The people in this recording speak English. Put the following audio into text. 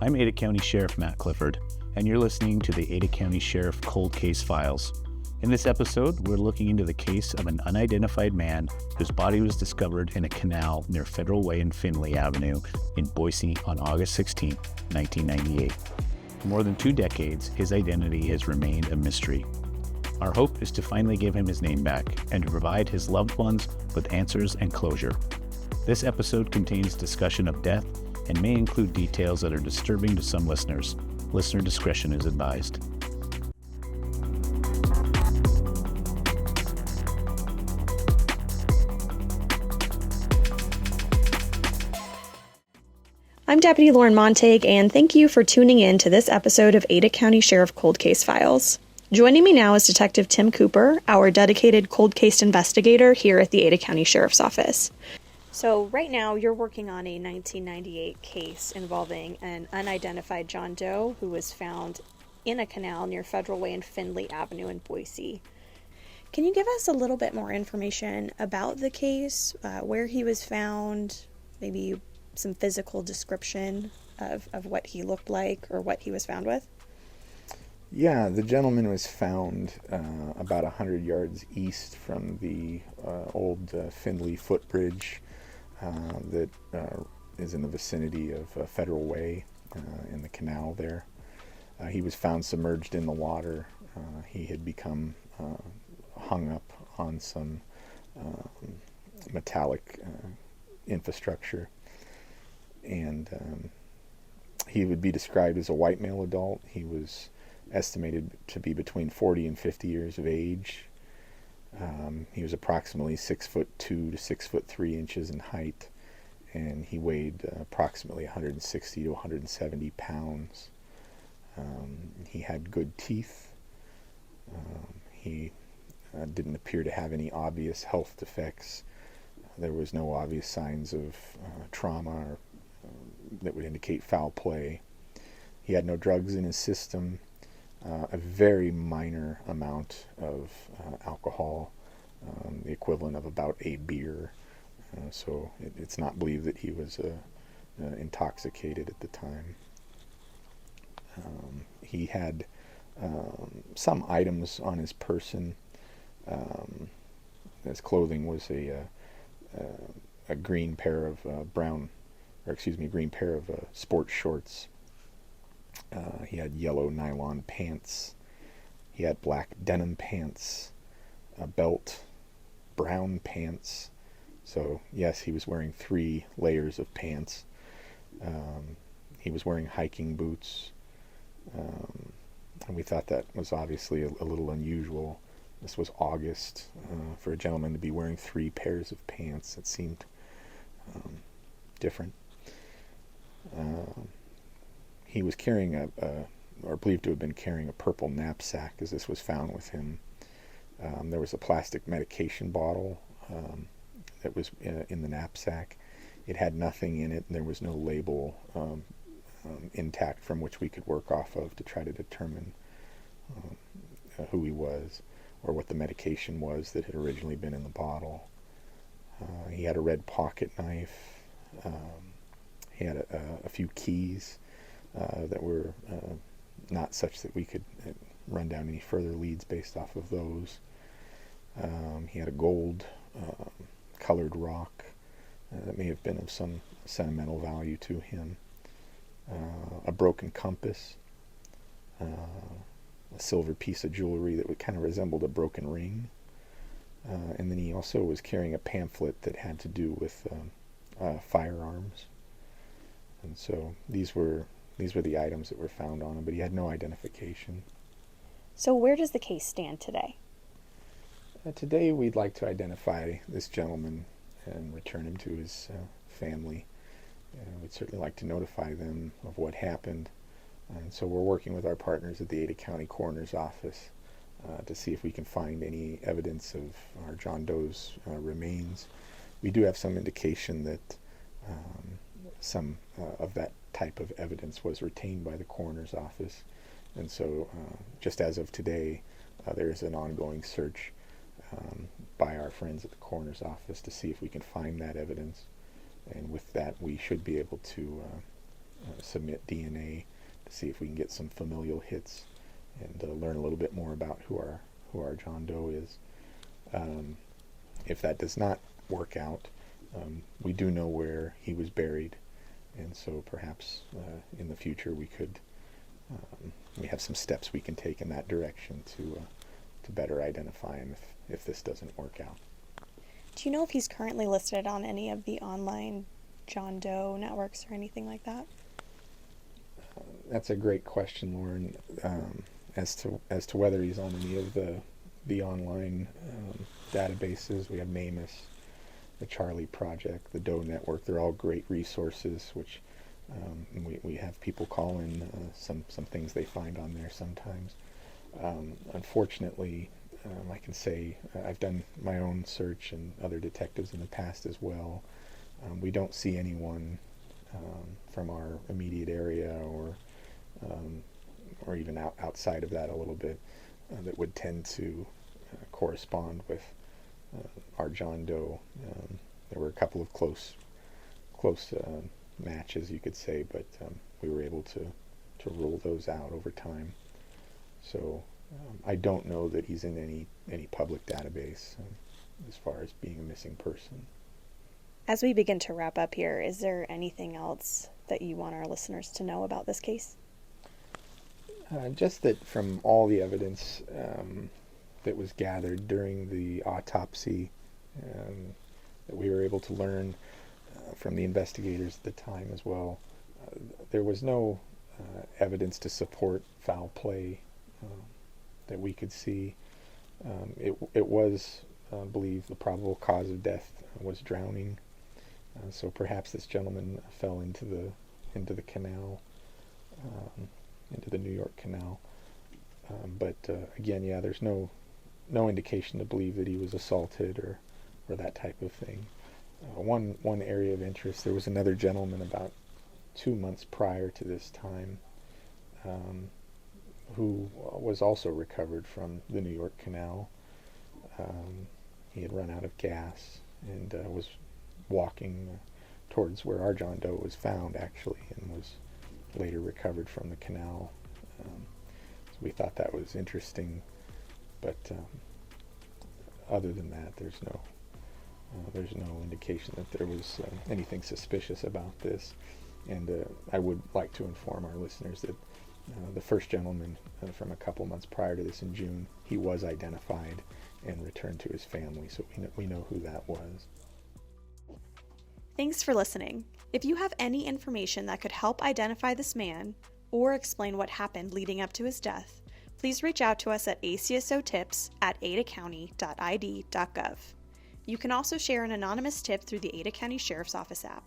I'm Ada County Sheriff Matt Clifford, and you're listening to the Ada County Sheriff Cold Case Files. In this episode, we're looking into the case of an unidentified man whose body was discovered in a canal near Federal Way and Findley Avenue in Boise on August 16, 1998. For more than 2 decades, his identity has remained a mystery. Our hope is to finally give him his name back and to provide his loved ones with answers and closure. This episode contains discussion of death and may include details that are disturbing to some listeners. Listener discretion is advised. I'm Deputy Lauren Montague, and thank you for tuning in to this episode of Ada County Sheriff Cold Case Files. Joining me now is Detective Tim Cooper, our dedicated cold case investigator here at the Ada County Sheriff's Office. So right now you're working on a 1998 case involving an unidentified John Doe who was found in a canal near Federal Way and Findley Avenue in Boise. Can you give us a little bit more information about the case, where he was found, maybe some physical description of what he looked like or what he was found with? Yeah, the gentleman was found about 100 yards east from the old Findley footbridge that is in the vicinity of Federal Way in the canal there. He was found submerged in the water. He had become hung up on some metallic infrastructure. And he would be described as a white male adult. He was estimated to be between 40 and 50 years of age. He was approximately 6'2" to 6'3" in height, and he weighed approximately 160 to 170 pounds. He had good teeth. He didn't appear to have any obvious health defects. There was no obvious signs of trauma or that would indicate foul play. He had no drugs in his system, a very minor amount of alcohol, the equivalent of about a beer. So it's not believed that he was intoxicated at the time. He had some items on his person. His clothing was a green pair of green pair of sports shorts. He had yellow nylon pants. He had black denim pants, a belt, brown pants. So yes, he was wearing 3 layers of pants. He was wearing hiking boots. And we thought that was obviously a little unusual. This was August. For a gentleman to be wearing 3 pairs of pants, it seemed different. He was carrying or believed to have been carrying a purple knapsack as this was found with him. There was a plastic medication bottle that was in the knapsack. It had nothing in it, and there was no label intact from which we could work off of to try to determine who he was or what the medication was that had originally been in the bottle. He had a red pocket knife. He had a few keys that were not such that we could run down any further leads based off of those. He had a gold colored rock that may have been of some sentimental value to him. A broken compass. A silver piece of jewelry that would kind of resembled a broken ring. And then he also was carrying a pamphlet that had to do with firearms. And so these were the items that were found on him, but he had no identification. So where does the case stand today? Today we'd like to identify this gentleman and return him to his family. We'd certainly like to notify them of what happened. And so we're working with our partners at the Ada County Coroner's Office to see if we can find any evidence of our John Doe's remains. We do have some indication that some of that type of evidence was retained by the coroner's office, and so just as of today there is an ongoing search by our friends at the coroner's office to see if we can find that evidence, and with that we should be able to submit DNA to see if we can get some familial hits and learn a little bit more about who our John Doe is. If that does not work out, we do know where he was buried, and so perhaps in the future we have some steps we can take in that direction to better identify him if this doesn't work out. Do you know if he's currently listed on any of the online John Doe networks or anything like that? That's a great question, Lauren. As to whether he's on any of the online databases, we have NamUs, the Charlie Project, the Doe Network. They're all great resources, which we have people call in some things they find on there sometimes. Unfortunately, I can say I've done my own search and other detectives in the past as well. We don't see anyone from our immediate area or even outside of that a little bit that would tend to correspond with our John Doe. There were a couple of close matches, you could say, but we were able to rule those out over time. So I don't know that he's in any public database as far as being a missing person. As we begin to wrap up here, is there anything else that you want our listeners to know about this case? Just that from all the evidence that was gathered during the autopsy, that we were able to learn from the investigators at the time as well, there was no evidence to support foul play that we could see. It was believed the probable cause of death was drowning, so perhaps this gentleman fell into the canal, into the New York Canal. But again, yeah, there's no indication to believe that he was assaulted or that type of thing. One area of interest, there was another gentleman about 2 months prior to this time who was also recovered from the New York Canal. He had run out of gas and was walking towards where our John Doe was found, actually, and was later recovered from the canal. So we thought that was interesting, but other than that, there's no indication that there was anything suspicious about this. And I would like to inform our listeners that the first gentleman from a couple months prior to this in June, he was identified and returned to his family, so we know who that was. Thanks for listening. If you have any information that could help identify this man or explain what happened leading up to his death, please reach out to us at acsotips@adacounty.id.gov. You can also share an anonymous tip through the Ada County Sheriff's Office app.